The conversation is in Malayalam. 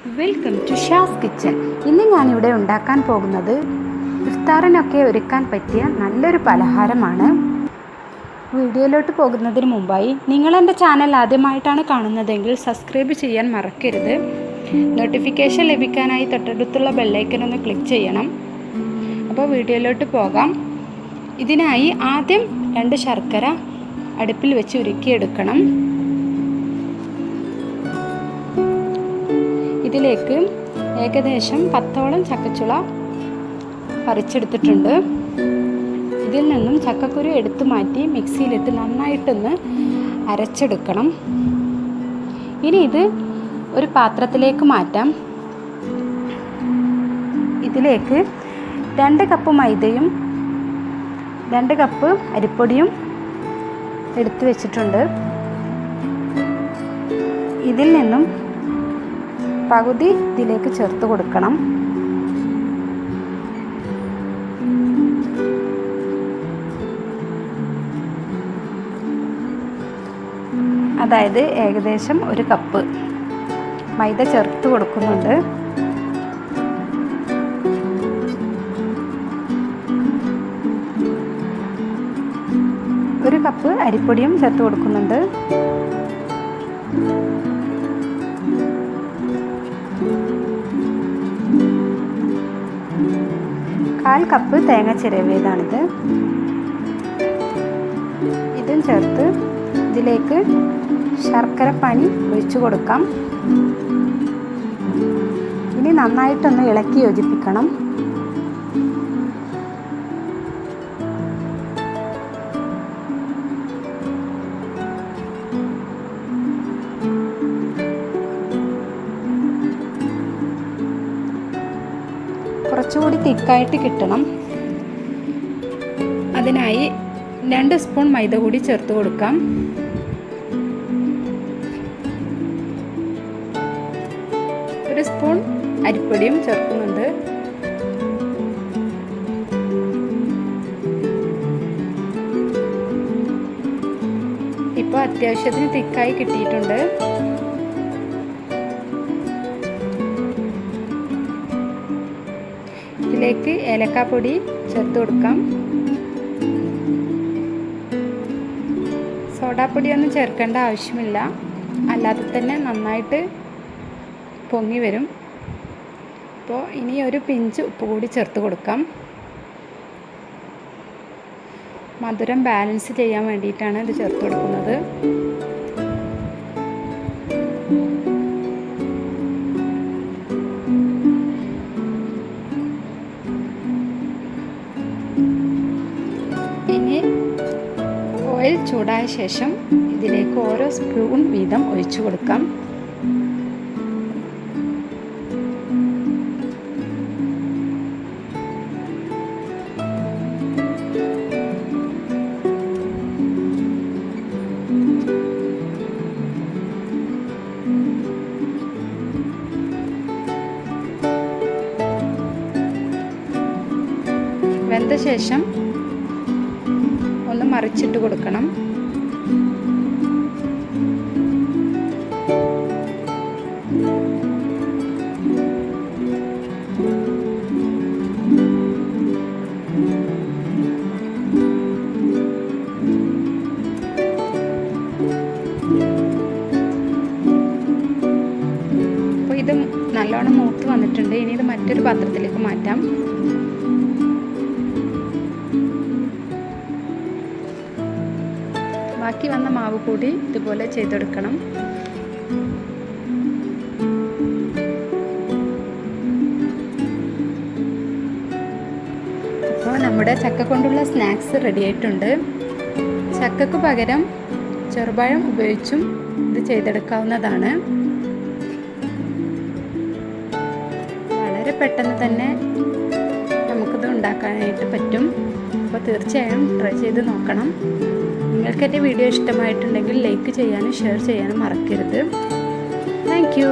Welcome to Shaz kitchen. ഇന്ന് ഞാനിവിടെ ഉണ്ടാക്കാൻ പോകുന്നത് ഇഫ്താറിനൊക്കെ ഒരുക്കാൻ പറ്റിയ നല്ലൊരു പലഹാരമാണ്. വീഡിയോയിലോട്ട് പോകുന്നതിന് മുമ്പായി നിങ്ങൾ എൻ്റെ ചാനൽ ആദ്യമായിട്ടാണ് കാണുന്നതെങ്കിൽ സബ്സ്ക്രൈബ് ചെയ്യാൻ മറക്കരുത്. നോട്ടിഫിക്കേഷൻ ലഭിക്കാനായി തൊട്ടടുത്തുള്ള ബെല്ലൈക്കൻ ഒന്ന് ക്ലിക്ക് ചെയ്യണം. അപ്പോൾ വീഡിയോയിലോട്ട് പോകാം. ഇതിനായി ആദ്യം 2 ശർക്കര അടുപ്പിൽ വെച്ച് ഉരുക്കിയെടുക്കണം. ഇതിലേക്ക് ഏകദേശം 10ഓളം ചക്കച്ചുള പറിച്ചെടുത്തിട്ടുണ്ട്. ഇതിൽ നിന്നും ചക്കക്കുരു എടുത്തു മാറ്റി മിക്സിയിലിട്ട് നന്നായിട്ടൊന്ന് അരച്ചെടുക്കണം. ഇനി ഇത് ഒരു പാത്രത്തിലേക്ക് മാറ്റാം. ഇതിലേക്ക് 2 കപ്പ് മൈദയും 2 കപ്പ് അരിപ്പൊടിയും എടുത്തു വെച്ചിട്ടുണ്ട്. ഇതിൽ നിന്നും പകുതി ഇതിലേക്ക് ചേർത്ത് കൊടുക്കണം. അതായത് ഏകദേശം 1 കപ്പ് മൈദ ചേർത്ത് കൊടുക്കുന്നുണ്ട്. ഒരു കപ്പ് അരിപ്പൊടിയും ചേർത്ത് കൊടുക്കുന്നുണ്ട്. കാൽ കപ്പ് തേങ്ങ ചിരവിയതാണിത്. ഇതും ചേർത്ത് ഇതിലേക്ക് ശർക്കര പാനി ഒഴിച്ചു കൊടുക്കാം. ഇനി നന്നായിട്ടൊന്ന് ഇളക്കി യോജിപ്പിക്കണം. കുറച്ചുകൂടി തിക്കായിട്ട് കിട്ടണം. അതിനായി 2 സ്പൂൺ മൈദ കൂടി ചേർത്ത് കൊടുക്കാം. ഒരു സ്പൂൺ അരിപ്പൊടിയും ചേർക്കുന്നുണ്ട്. ഇപ്പോൾ അത്യാവശ്യത്തിന് തിക്കായി കിട്ടിയിട്ടുണ്ട്. ഇതിലേക്ക് ഏലക്കാപ്പൊടി ചേർത്ത് കൊടുക്കാം. സോഡാപ്പൊടിയൊന്നും ചേർക്കേണ്ട ആവശ്യമില്ല, അല്ലാതെ തന്നെ നന്നായിട്ട് പൊങ്ങി വരും. അപ്പോൾ ഇനി ഒരു പിഞ്ച് ഉപ്പ് കൂടി ചേർത്ത് കൊടുക്കാം. മധുരം ബാലൻസ് ചെയ്യാൻ വേണ്ടിയിട്ടാണ് ഇത് ചേർത്ത് കൊടുക്കുന്നത്. ഇനി ഓയിൽ ചൂടായ ശേഷം ഇതിലേക്ക് ഓരോ സ്പൂൺ വീതം ഒഴിച്ചു കൊടുക്കാം. വെന്ത ശേഷം ഒന്ന് മറിച്ചിട്ട് കൊടുക്കണം. അപ്പോൾ ഇത് നല്ലോണം മൂത്ത് വന്നിട്ടുണ്ട്. ഇനി ഇത് മറ്റൊരു പാത്രത്തിലേക്ക് മാറ്റാം. ബാക്കി വന്ന മാവ് കൂടി ഇതുപോലെ ചെയ്തെടുക്കണം. അപ്പോൾ നമ്മുടെ ചക്ക കൊണ്ടുള്ള സ്നാക്സ് റെഡി ആയിട്ടുണ്ട്. ചക്കക്ക് പകരം ചെറുപഴം ഉപയോഗിച്ചും ഇത് ചെയ്തെടുക്കാവുന്നതാണ്. വളരെ പെട്ടെന്ന് തന്നെ നമുക്കിത് ഉണ്ടാക്കാനായിട്ട് പറ്റും. അപ്പോൾ തീർച്ചയായും ട്രൈ ചെയ്ത് നോക്കണം. നിങ്ങൾക്ക് എൻ്റെ വീഡിയോ ഇഷ്ടമായിട്ടുണ്ടെങ്കിൽ ലൈക്ക് ചെയ്യാനും ഷെയർ ചെയ്യാനും മറക്കരുത്. Thank you.